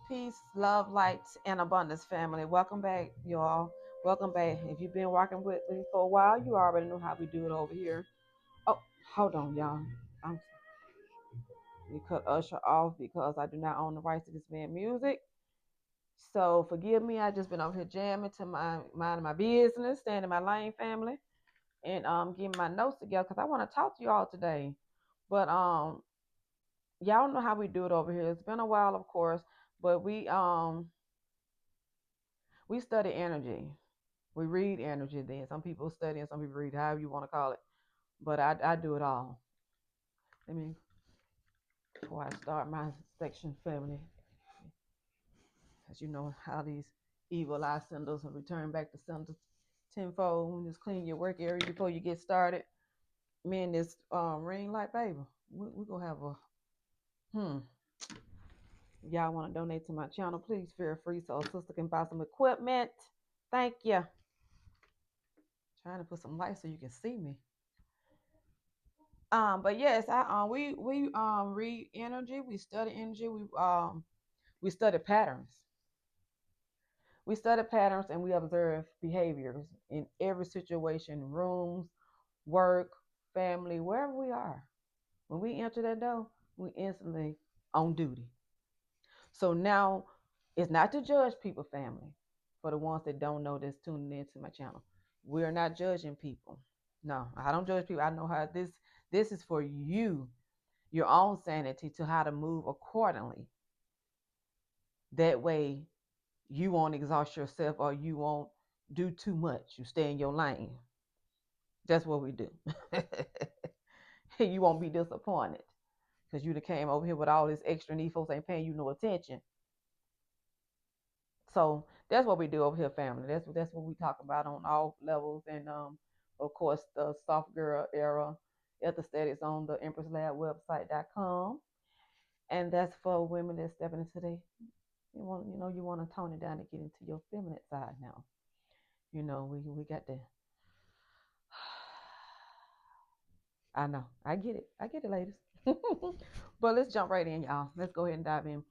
Peace, love, light, and abundance, family. Welcome back, y'all. Welcome back. If you've been rocking with me for a while, you already know how we do it over here. Oh, hold on, y'all. I'm we cut Usher off because I do not own the rights to this man's music. So forgive me. I just been over here jamming to my minding my business, staying in my lane, family, and getting my notes together because I want to talk to y'all today. But y'all know how we do it over here. It's been a while, of course, but we study energy. We read energy then. Some people study and some people read, however you want to call it. But I do it all. Let me, before I start my section, family, as you know how these evil eye senders will return back to sender tenfold. Just clean your work area before you get started. Me and this ring light, baby, we going to have a, hmm. If y'all want to donate to my channel, please feel free so a sister can buy some equipment. Thank you. Trying to put some light so you can see me. But yes, I we read energy, we study energy, we study patterns. We study patterns and we observe behaviors in every situation, rooms, work, family, wherever we are. When we enter that door, we instantly on duty. So now it's not to judge people, family. For the ones that don't know that's tuning into my channel. We're not judging people. No, I don't judge people. I know how this is for you, your own sanity, to how to move accordingly. That way you won't exhaust yourself or you won't do too much. You stay in your lane. That's what we do. You won't be disappointed because you came over here with all this extra and these folks ain't paying you no attention. So that's what we do over here, family. That's what we talk about on all levels. And of course the soft girl era ethostatic on the Empress Lab website.com. And that's for women that's stepping into the you want to tone it down to get into your feminine side now. We got the I know. I get it. I get it, ladies. But let's jump right in, y'all. Let's go ahead and dive in.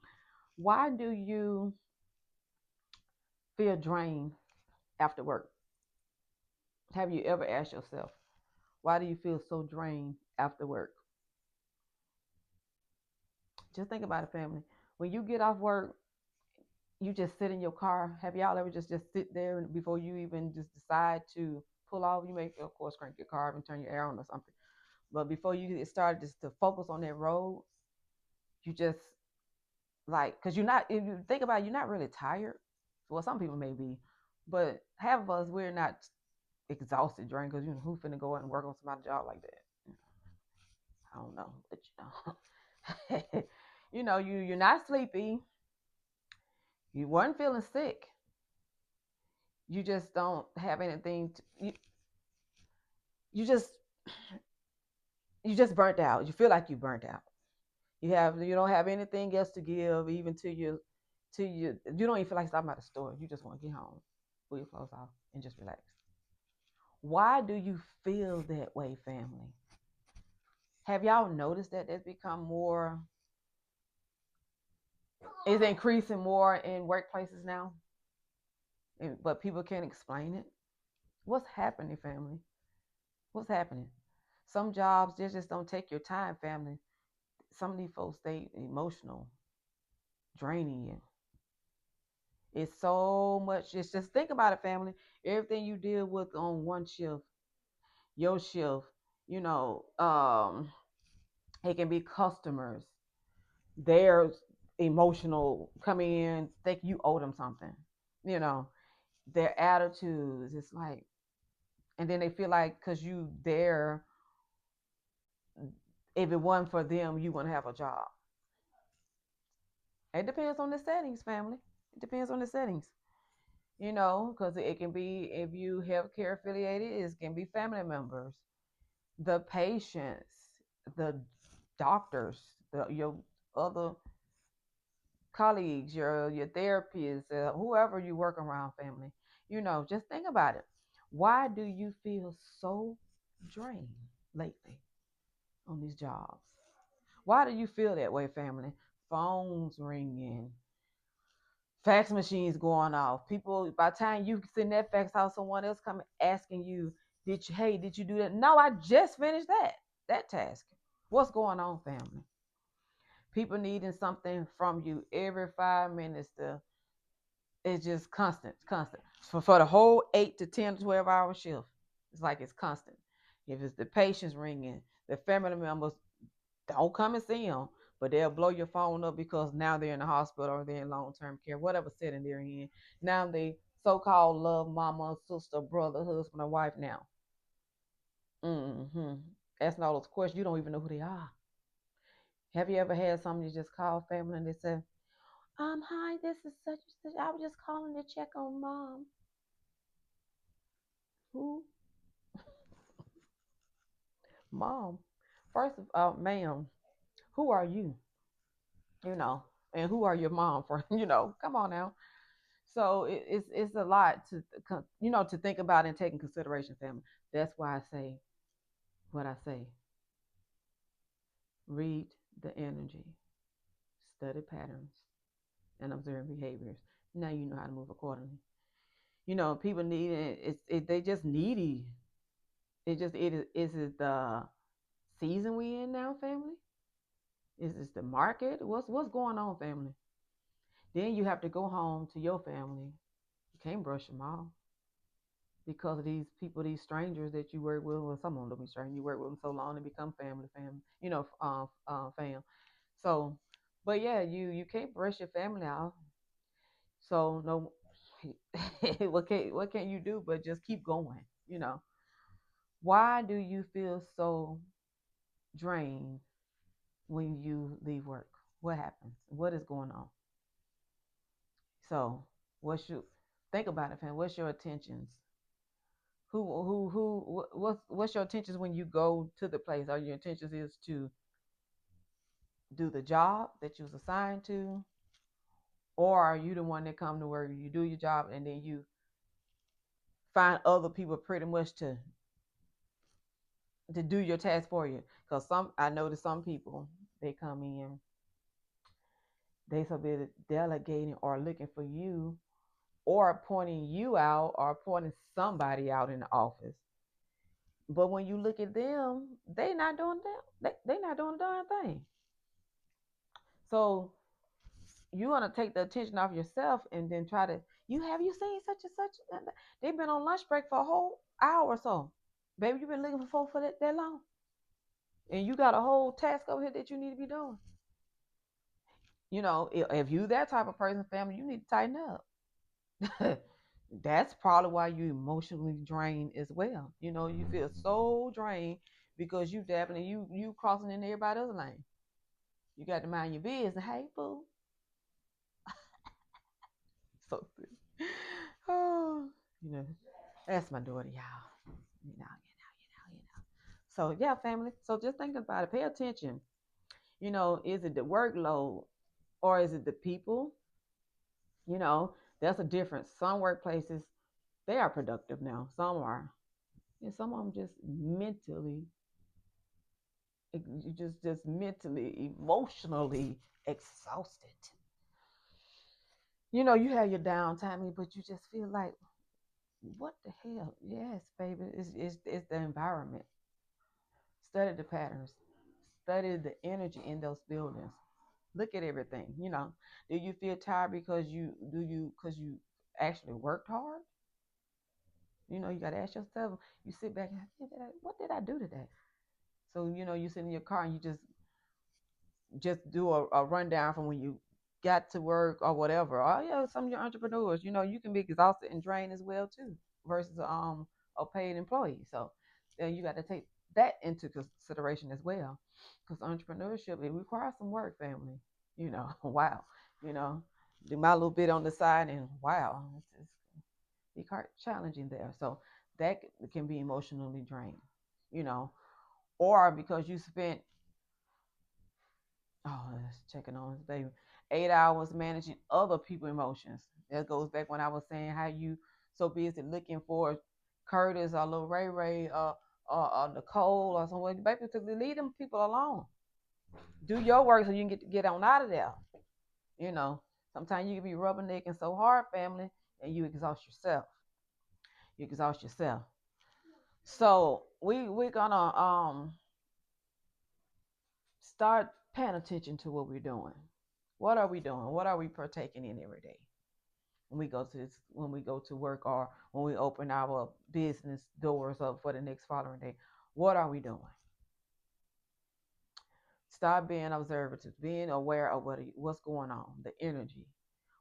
Why do you feel drained after work? Have you ever asked yourself, why do you feel so drained after work? Just think about it, family. When you get off work, you just sit in your car. Have y'all ever just sit there before you even just decide to pull off? You may, of course, crank your car up and turn your air on or something. But before you get started, just to focus on that road, you just like, because you're not, if you think about it, you're not really tired. Well, some people may be, but half of us, we're not exhausted, drained, because who finna go out and work on somebody's job like that? I don't know, but you're not sleepy. You weren't feeling sick. You just don't have anything. You just you just burnt out. You feel like you burnt out. You don't have anything else to give, even to you. You don't even feel like stopping at the store. You just want to get home, pull your clothes off, and just relax. Why do you feel that way, family? Have y'all noticed that it's become more, is increasing more in workplaces now? But people can't explain it. What's happening, family? What's happening? Some jobs, they just don't take your time, family. Some of these folks, they emotional, draining you. It's so much. It's just think about it, family. Everything you deal with on one shift, your shift, you know, it can be customers. They're emotional, coming in, think you owe them something. You know, their attitudes. It's like, and then they feel like because you there, if it wasn't for them, you wouldn't have a job. It depends on the settings, family. It depends on the settings. Because it can be, if you healthcare affiliated, it can be family members, the patients, the doctors, your other colleagues, your therapists, whoever you work around, family. Just think about it. Why do you feel so drained lately on these jobs? Why do you feel that way, family? Phones ringing, Fax machines going off. People, by the time you send that fax out, someone else coming asking you, did you do that? No, I just finished that task. What's going on, family? People needing something from you every 5 minutes. It's just constant. For the whole 8 to 10 to 12 hour shift. It's like it's constant. If it's the patients ringing, the family members don't come and see them, but they'll blow your phone up because now they're in the hospital or they're in long term care, whatever setting they're in. Now they so called love mama, sister, brother, husband, or wife now. Mm-hmm. Asking all those questions, you don't even know who they are. Have you ever had somebody just call family and they say, hi, this is such and such. I was just calling to check on mom. Who? Mom. First of all, ma'am, who are you? You know, and who are your mom for? Come on now. So it's a lot to think about and take in consideration, family. That's why I say what I say. Read the energy, study patterns, and observe behaviors. Now you know how to move accordingly. People need it. They just needy. Is it the season we in now, family? Is this the market? What's going on, family? Then you have to go home to your family. You can't brush them off because of these people, these strangers that you work with. Well, some of them don't be strangers. You work with them so long, they become family. Fam. So, but yeah, you can't brush your family off. So no, what can you do but just keep going? Why do you feel so drained when you leave work? What happens? What is going on? So, what's your think about it, fam? What's your intentions? What's your intentions when you go to the place? Are your intentions is to do the job that you was assigned to, or are you the one that come to work, you do your job, and then you find other people pretty much to do your task for you? Because I notice some people, they come in, they so busy delegating or looking for you or pointing you out or pointing somebody out in the office. But when you look at them, they not doing that. They not doing a darn thing. So you're gonna take the attention off yourself and then try to. You seen such and such? They've been on lunch break for a whole hour or so. Baby, you've been looking for that long, and you got a whole task over here that you need to be doing. If you that type of person, family, you need to tighten up. That's probably why you emotionally drained as well. You feel so drained because you dabbling, you crossing in everybody else's lane. You got to mind your business. Hey, boo. So silly. Oh, you know, that's my daughter, y'all. You know. So yeah, family. So just thinking about it. Pay attention. Is it the workload or is it the people? You know, that's a difference. Some workplaces they are productive now. Some are, and some of them just mentally, just mentally, emotionally exhausted. You have your downtime, but you just feel like, what the hell? Yes, baby. It's the environment. Study the patterns. Study the energy in those buildings. Look at everything. Do you feel tired because you actually worked hard? You got to ask yourself. You sit back and what did I do today? So you sit in your car and you just do a rundown from when you got to work or whatever. Oh yeah, some of your entrepreneurs, you can be exhausted and drained as well too, versus a paid employee. So then you got to take that into consideration as well, because entrepreneurship it requires some work, family. Wow, you know, do my little bit on the side, and wow, it's be quite challenging there. So that can be emotionally draining, you know, or because you spent that's checking on his baby. 8 hours managing other people's emotions. That goes back when I was saying how you so busy looking for Curtis or little Ray Ray or Nicole or someone. Baby, to leave them people alone. Do your work so you can get on out of there. You know. Sometimes you can be rubbernecking so hard, family, and you exhaust yourself. You exhaust yourself. So we're gonna start paying attention to what we're doing. What are we doing? What are we partaking in every day? When we go to work, or when we open our business doors up for the next following day, what are we doing? Start being observative, being aware of what's going on, the energy.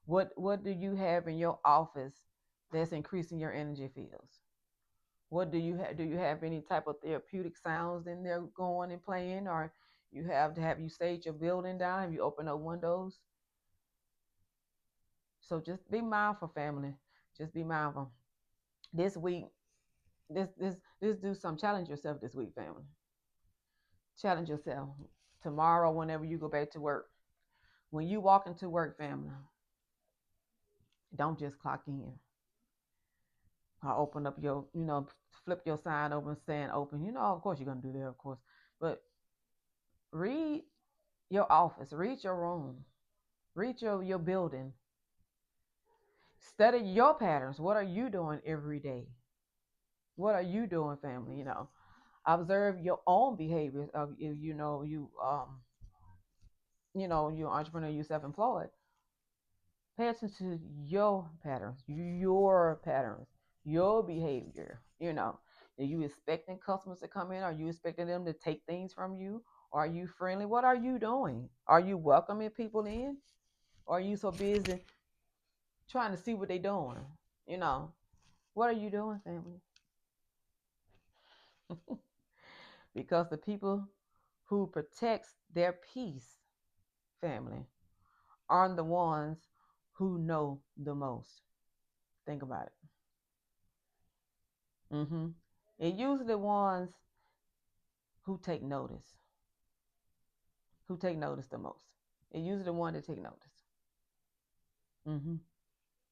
What do you have in your office that's increasing your energy fields? What do you have? Do you have any type of therapeutic sounds in there going and playing, or you sage your building down? Have you opened up windows? So just be mindful, family. Just be mindful. This week, this do some challenge yourself this week, family. Challenge yourself. Tomorrow, whenever you go back to work, when you walk into work, family, don't just clock in. Or open up flip your sign open, stand open. Of course you're gonna do that, of course. But read your office, read your room, read your building. Study your patterns. What are you doing every day? What are you doing, family? Observe your own behaviors of you're entrepreneur, you self-employed. Pay attention to your patterns, your behavior. Are you expecting customers to come in? Are you expecting them to take things from you? Are you friendly? What are you doing? Are you welcoming people in? Or are you so busy trying to see what they're doing? You know, what are you doing, family? Because the people who protects their peace, family, are the ones who know the most. Think about it. Mm-hmm. And usually the ones who take notice, who take notice the most. And usually the one that take notice. Mm-hmm.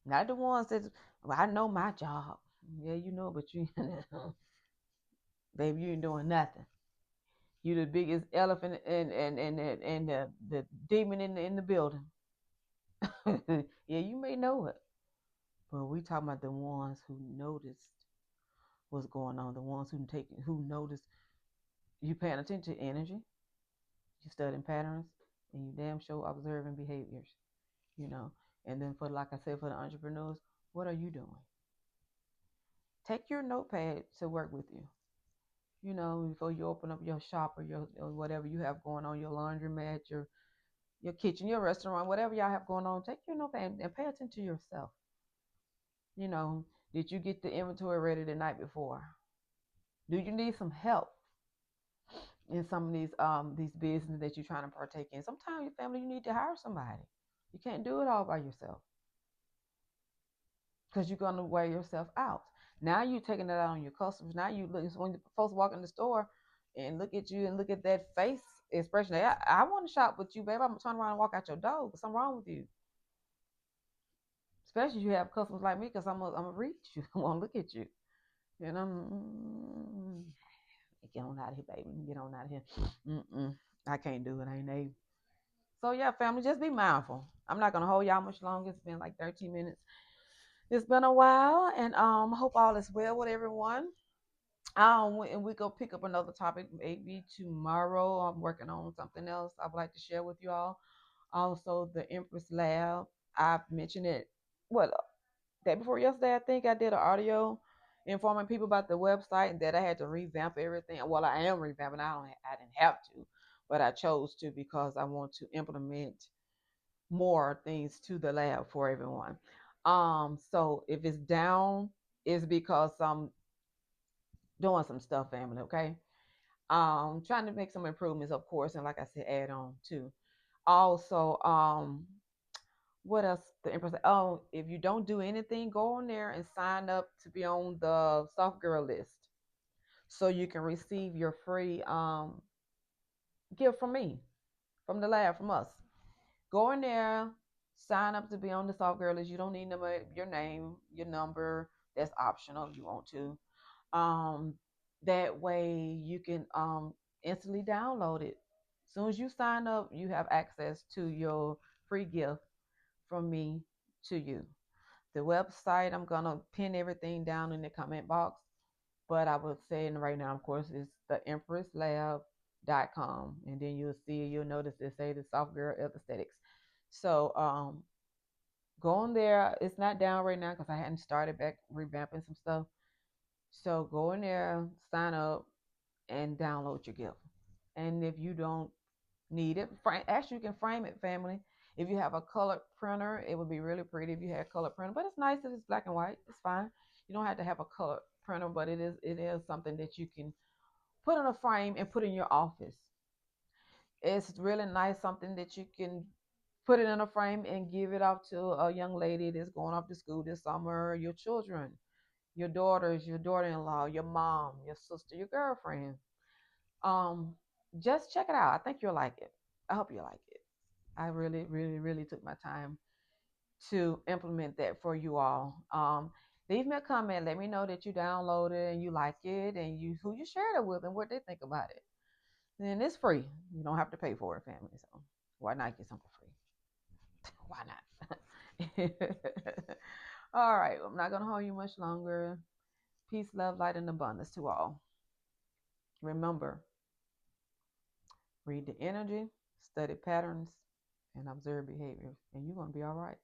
Not the ones that, well, I know my job. Yeah, you know, but you, baby, you ain't doing nothing. You the biggest elephant and the demon in the building. Yeah, you may know it, but we talking about the ones who noticed what's going on, the ones who noticed you paying attention to energy, you studying patterns, and you damn sure observing behaviors. You know, and then for like I said, for the entrepreneurs, what are you doing? Take your notepad to work with you. Before you open up your shop or whatever you have going on, your laundromat, your kitchen, your restaurant, whatever y'all have going on, take your notepad and pay attention to yourself. You know, did you get the inventory ready the night before? Do you need some help in some of these business that you're trying to partake in? Sometimes your family, you need to hire somebody. You can't do it all by yourself because you're gonna wear yourself out. Now you're taking that out on your customers. Now you look when folks walk in the store and look at you and look at that face expression. I want to shop with you, babe. I'm turn around and walk out your door. Something wrong with you. Especially if you have customers like me, because I'm gonna reach you. I'm gonna look at you. And get on out of here, baby. Get on out of here. I can't do it. I ain't able. So yeah, family, just be mindful. I'm not gonna hold y'all much longer. It's been like 13 minutes. It's been a while, and hope all is well with everyone. And we go pick up another topic maybe tomorrow. I'm working on something else I would like to share with you all. Also, the Empress Lab. I've mentioned it. What day before yesterday? I think I did an audio informing people about the website and that I had to revamp everything. Well, I am revamping. I didn't have to, but I chose to because I want to implement more things to the lab for everyone. So if it's down, it's because I'm doing some stuff, family. Okay. Trying to make some improvements, of course, and like I said, add on too. Also, what else? The Empress. Oh, if you don't do anything, go on there and sign up to be on the soft girl list, so you can receive your free gift from me, from the lab, from us. Go in there, sign up to be on the soft girl list. You don't need your name, your number. That's optional if you want to. Um, that way you can instantly download it. As soon as you sign up, you have access to your free gift from me to you. The website, I'm gonna pin everything down in the comment box. But I would say right now, of course, it's the empresslab.com. And then you'll notice it say the Soft Girl Aesthetics. So go on there. It's not down right now because I hadn't started back revamping some stuff. So go in there, sign up, and download your gift. And if you don't need it, actually you can frame it, family. If you have a colored printer, it would be really pretty if you had a colored printer. But it's nice if it's black and white. It's fine. You don't have to have a colored printer, but it is something that you can put in a frame and put in your office. It's really nice, something that you can put it in a frame and give it out to a young lady that's going off to school this summer, your children, your daughters, your daughter-in-law, your mom, your sister, your girlfriend. Um, just check it out. I think you'll like it. I hope you like it. I really, really, really took my time to implement that for you all. Leave me a comment. Let me know that you downloaded and you like it, and you who you shared it with and what they think about it. And it's free. You don't have to pay for it, family. So why not get something free? Why not? All right. I'm not gonna hold you much longer. Peace, love, light, and abundance to all. Remember, read the energy, study patterns, and observe behavior, and you're gonna be all right.